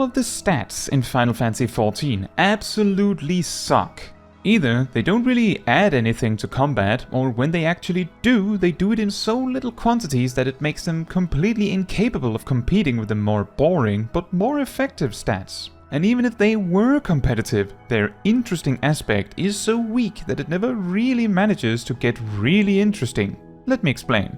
of the stats in Final Fantasy XIV absolutely suck. Either they don't really add anything to combat, or when they actually do, they do it in so little quantities that it makes them completely incapable of competing with the more boring but more effective stats. And even if they were competitive, their interesting aspect is so weak that it never really manages to get really interesting. Let me explain.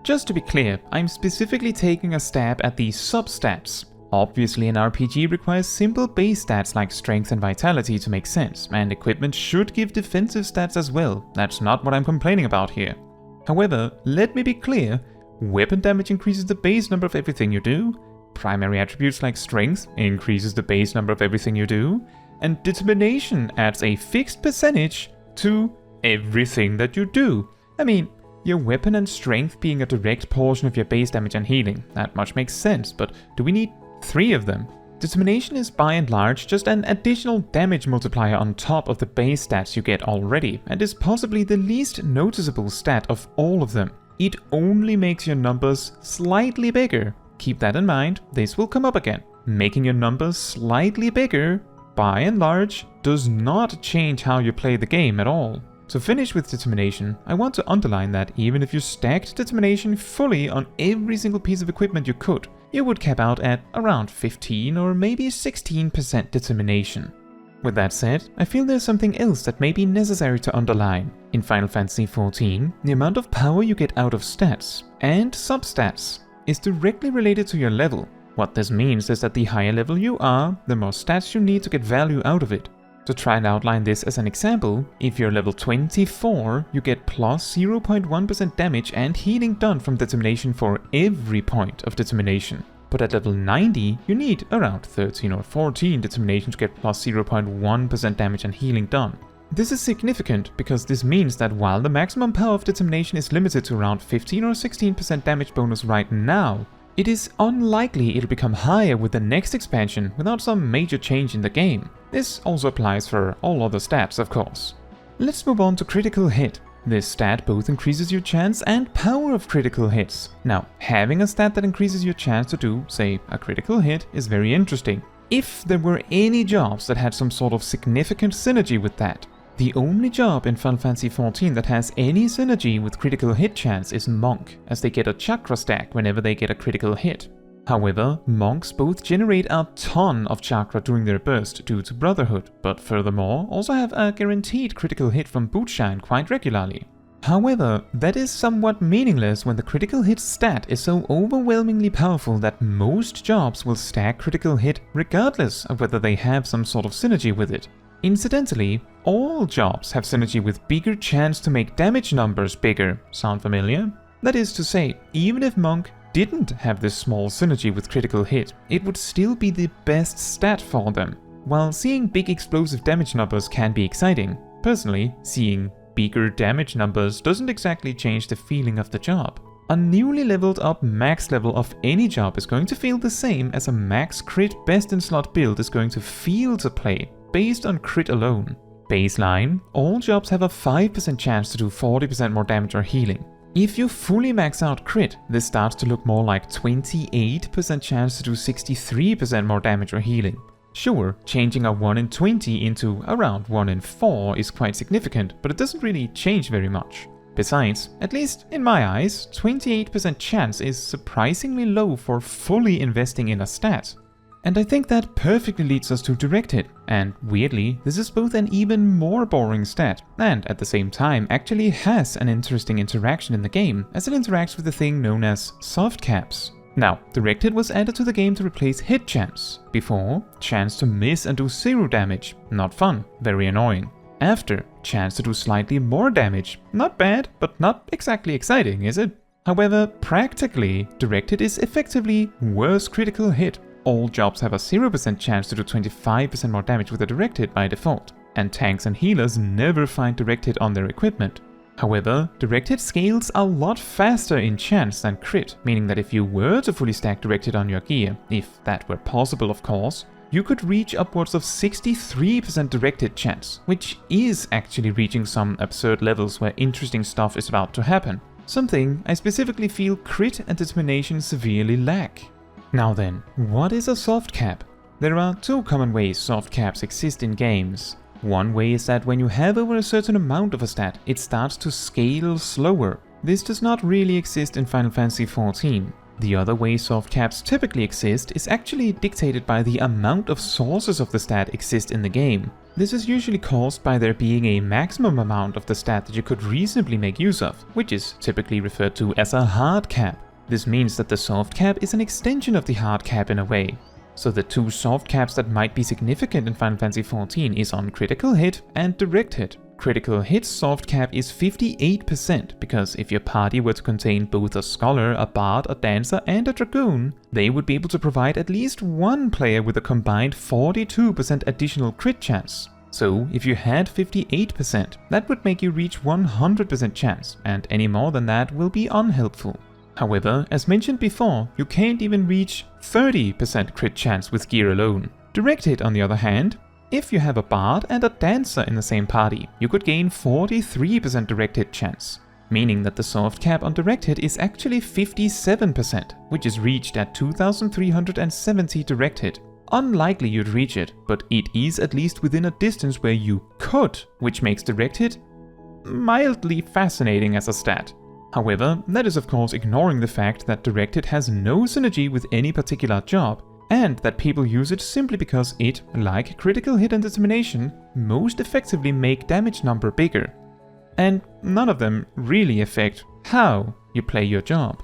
Just to be clear, I'm specifically taking a stab at the substats. Obviously, an RPG requires simple base stats like strength and vitality to make sense, and equipment should give defensive stats as well. That's not what I'm complaining about here. However, let me be clear, weapon damage increases the base number of everything you do, primary attributes like strength increases the base number of everything you do, and determination adds a fixed percentage to everything that you do. I mean, your weapon and strength being a direct portion of your base damage and healing, that much makes sense, but do we need 3 of them? Determination is by and large just an additional damage multiplier on top of the base stats you get already, and is possibly the least noticeable stat of all of them. It only makes your numbers slightly bigger. Keep that in mind, this will come up again. Making your numbers slightly bigger, by and large, does not change how you play the game at all. To finish with determination, I want to underline that even if you stacked determination fully on every single piece of equipment you could, you would cap out at around 15 or maybe 16% determination. With that said, I feel there's something else that may be necessary to underline. In Final Fantasy XIV, the amount of power you get out of stats and substats is directly related to your level. What this means is that the higher level you are, the more stats you need to get value out of it. To try and outline this as an example, if you're level 24, you get plus 0.1% damage and healing done from determination for every point of determination. But at level 90, you need around 13 or 14 determination to get plus 0.1% damage and healing done. This is significant because this means that while the maximum power of determination is limited to around 15 or 16% damage bonus right now, it is unlikely it'll become higher with the next expansion without some major change in the game. This also applies for all other stats, of course. Let's move on to critical hit. This stat both increases your chance and power of critical hits. Now, having a stat that increases your chance to do, say, a critical hit is very interesting. If there were any jobs that had some sort of significant synergy with that. The only job in Final Fantasy XIV that has any synergy with critical hit chance is Monk, as they get a chakra stack whenever they get a critical hit. However, monks both generate a ton of chakra during their burst due to Brotherhood, but furthermore also have a guaranteed critical hit from Bootshine quite regularly. However, that is somewhat meaningless when the critical hit stat is so overwhelmingly powerful that most jobs will stack critical hit regardless of whether they have some sort of synergy with it. Incidentally, all jobs have synergy with bigger chance to make damage numbers bigger. Sound familiar? That is to say, even if Monk didn't have this small synergy with critical hit, it would still be the best stat for them. While seeing big explosive damage numbers can be exciting, personally, seeing bigger damage numbers doesn't exactly change the feeling of the job. A newly leveled up max level of any job is going to feel the same as a max crit best in slot build is going to feel to play, based on crit alone. Baseline, all jobs have a 5% chance to do 40% more damage or healing. If you fully max out crit, this starts to look more like 28% chance to do 63% more damage or healing. Sure, changing a 1 in 20 into around 1 in 4 is quite significant, but it doesn't really change very much. Besides, at least in my eyes, 28% chance is surprisingly low for fully investing in a stat. And I think that perfectly leads us to Direct Hit, and weirdly, this is both an even more boring stat, and at the same time actually has an interesting interaction in the game, as it interacts with a thing known as soft caps. Now, Direct Hit was added to the game to replace Hit Chance. Before, chance to miss and do 0 damage. Not fun, very annoying. After, chance to do slightly more damage. Not bad, but not exactly exciting, is it? However, practically, Direct Hit is effectively worse critical hit. All jobs have a 0% chance to do 25% more damage with a Direct Hit by default, and tanks and healers never find Direct Hit on their equipment. However, Direct Hit scales a lot faster in chance than crit, meaning that if you were to fully stack Direct Hit on your gear, if that were possible of course, you could reach upwards of 63% Direct Hit chance, which is actually reaching some absurd levels where interesting stuff is about to happen. Something I specifically feel crit and determination severely lack. Now then, what is a soft cap? There are two common ways soft caps exist in games. One way is that when you have over a certain amount of a stat, it starts to scale slower. This does not really exist in Final Fantasy XIV. The other way soft caps typically exist is actually dictated by the amount of sources of the stat exist in the game. This is usually caused by there being a maximum amount of the stat that you could reasonably make use of, which is typically referred to as a hard cap. This means that the soft cap is an extension of the hard cap in a way. So the two soft caps that might be significant in Final Fantasy XIV is on critical hit and direct hit. Critical hit's soft cap is 58% because if your party were to contain both a scholar, a bard, a dancer and a dragoon, they would be able to provide at least one player with a combined 42% additional crit chance. So if you had 58%, that would make you reach 100% chance, and any more than that will be unhelpful. However, as mentioned before, you can't even reach 30% crit chance with gear alone. Direct hit on the other hand, if you have a bard and a dancer in the same party, you could gain 43% direct hit chance, meaning that the soft cap on direct hit is actually 57%, which is reached at 2370 direct hit. Unlikely you'd reach it, but it is at least within a distance where you could, which makes direct hit mildly fascinating as a stat. However, that is of course ignoring the fact that direct hit has no synergy with any particular job, and that people use it simply because it, like critical hit and determination, most effectively make damage number bigger. And none of them really affect how you play your job.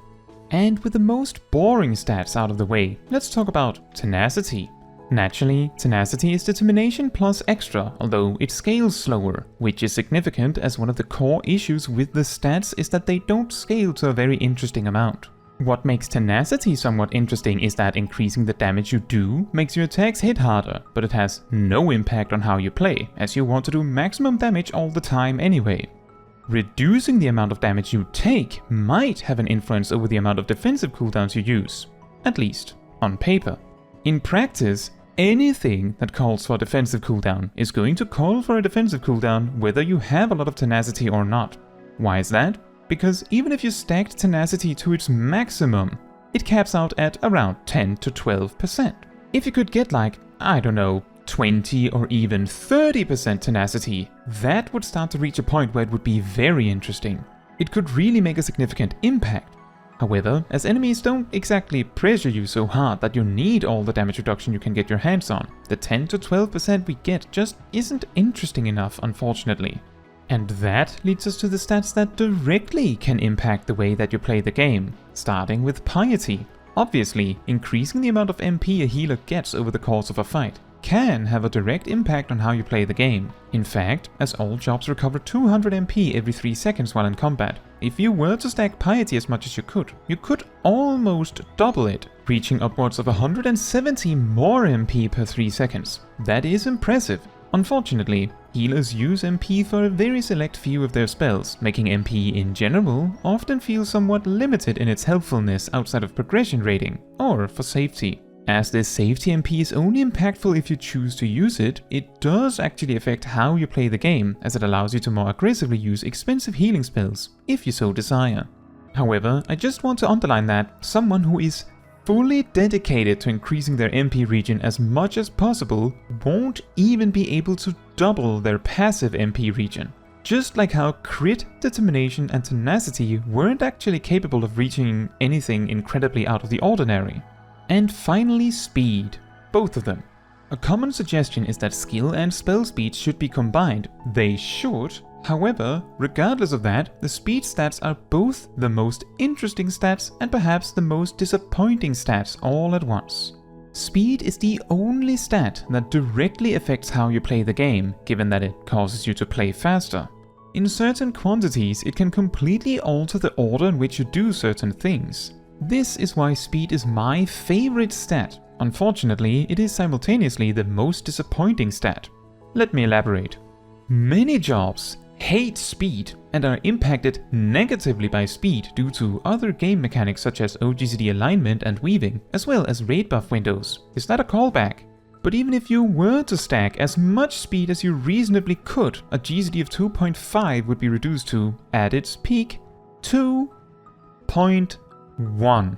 And with the most boring stats out of the way, let's talk about Tenacity. Naturally, Tenacity is determination plus extra, although it scales slower, which is significant as one of the core issues with the stats is that they don't scale to a very interesting amount. What makes Tenacity somewhat interesting is that increasing the damage you do makes your attacks hit harder, but it has no impact on how you play, as you want to do maximum damage all the time anyway. Reducing the amount of damage you take might have an influence over the amount of defensive cooldowns you use, at least on paper. In practice, anything that calls for a defensive cooldown is going to call for a defensive cooldown whether you have a lot of Tenacity or not. Why is that? Because even if you stacked Tenacity to its maximum, it caps out at around 10 to 12%. If you could get like, I don't know, 20 or even 30% Tenacity, that would start to reach a point where it would be very interesting. It could really make a significant impact. However, as enemies don't exactly pressure you so hard that you need all the damage reduction you can get your hands on, the 10 to 12% we get just isn't interesting enough, unfortunately. And that leads us to the stats that directly can impact the way that you play the game, starting with Piety. Obviously, increasing the amount of MP a healer gets over the course of a fight can have a direct impact on how you play the game. In fact, as all jobs recover 200 MP every 3 seconds while in combat, if you were to stack Piety as much as you could almost double it, reaching upwards of 170 more MP per 3 seconds. That is impressive. Unfortunately, healers use MP for a very select few of their spells, making MP in general often feel somewhat limited in its helpfulness outside of progression rating, or for safety. As this safety MP is only impactful if you choose to use it, it does actually affect how you play the game, as it allows you to more aggressively use expensive healing spells, if you so desire. However, I just want to underline that someone who is fully dedicated to increasing their MP regen as much as possible won't even be able to double their passive MP regen. Just like how crit, determination and tenacity weren't actually capable of reaching anything incredibly out of the ordinary. And finally speed, both of them. A common suggestion is that skill and spell speed should be combined. They should. However, regardless of that, the speed stats are both the most interesting stats and perhaps the most disappointing stats all at once. Speed is the only stat that directly affects how you play the game, given that it causes you to play faster. In certain quantities, it can completely alter the order in which you do certain things. This is why speed is my favorite stat. Unfortunately, it is simultaneously the most disappointing stat. Let me elaborate. Many jobs hate speed and are impacted negatively by speed due to other game mechanics such as OGCD alignment and weaving, as well as raid buff windows. Is that a callback? But even if you were to stack as much speed as you reasonably could, a GCD of 2.5 would be reduced to, at its peak, 2.1.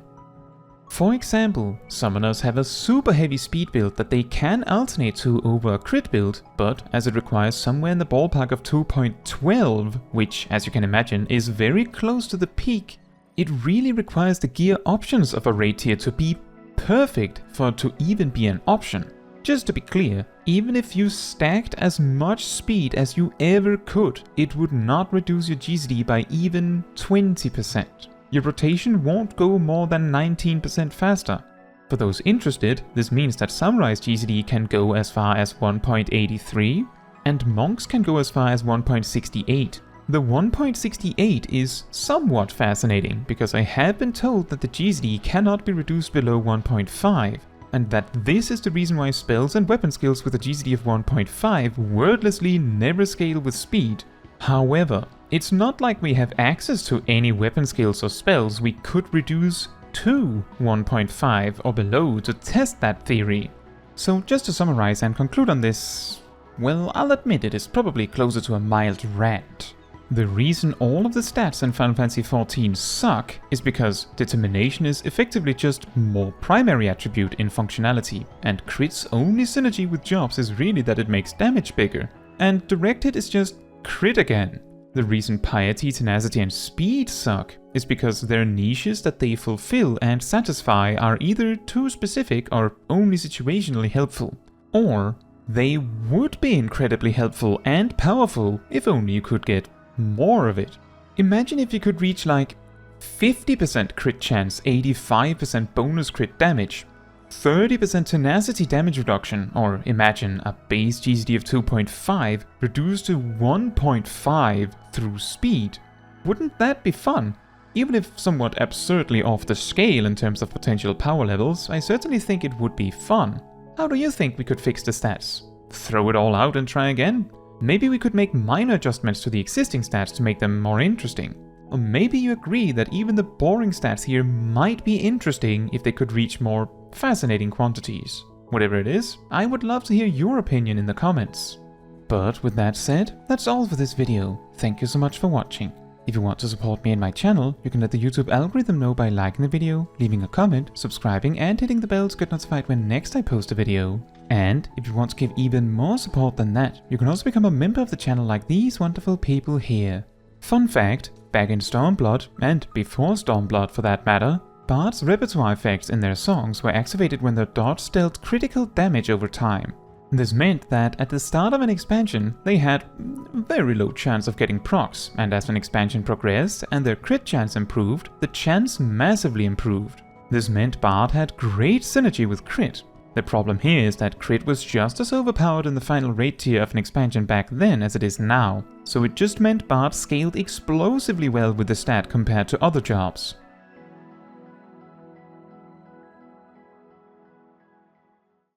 For example, summoners have a super heavy speed build that they can alternate to over a crit build, but as it requires somewhere in the ballpark of 2.12, which as you can imagine is very close to the peak, it really requires the gear options of a raid tier to be perfect for it to even be an option. Just to be clear, even if you stacked as much speed as you ever could, it would not reduce your GCD by even 20%. Your rotation won't go more than 19% faster. For those interested, this means that Samurai's GCD can go as far as 1.83, and Monk's can go as far as 1.68. The 1.68 is somewhat fascinating, because I have been told that the GCD cannot be reduced below 1.5, and that this is the reason why spells and weapon skills with a GCD of 1.5 wordlessly never scale with speed. However, it's not like we have access to any weapon skills or spells we could reduce to 1.5 or below to test that theory. So just to summarize and conclude on this, well, I'll admit it is probably closer to a mild rant. The reason all of the stats in Final Fantasy XIV suck is because Determination is effectively just more primary attribute in functionality, and Crit's only synergy with jobs is really that it makes damage bigger, and Direct Hit is just crit again. The reason Piety, Tenacity and Speed suck is because their niches that they fulfill and satisfy are either too specific or only situationally helpful, or they would be incredibly helpful and powerful if only you could get more of it. Imagine if you could reach like 50% crit chance, 85% bonus crit damage, 30% tenacity damage reduction, or imagine a base GCD of 2.5 reduced to 1.5 through speed. Wouldn't that be fun? Even if somewhat absurdly off the scale in terms of potential power levels, I certainly think it would be fun. How do you think we could fix the stats? Throw it all out and try again? Maybe we could make minor adjustments to the existing stats to make them more interesting. Or maybe you agree that even the boring stats here might be interesting if they could reach more fascinating quantities. Whatever it is, I would love to hear your opinion in the comments. But with that said, that's all for this video. Thank you so much for watching. If you want to support me and my channel, you can let the YouTube algorithm know by liking the video, leaving a comment, subscribing and hitting the bell to get notified when next I post a video. And if you want to give even more support than that, you can also become a member of the channel like these wonderful people here. Fun fact, back in Stormblood, and before Stormblood for that matter, Bard's repertoire effects in their songs were activated when their dots dealt critical damage over time. This meant that at the start of an expansion, they had very low chance of getting procs, and as an expansion progressed and their crit chance improved, the chance massively improved. This meant Bard had great synergy with crit. The problem here is that crit was just as overpowered in the final raid tier of an expansion back then as it is now, so it just meant Bard scaled explosively well with the stat compared to other jobs.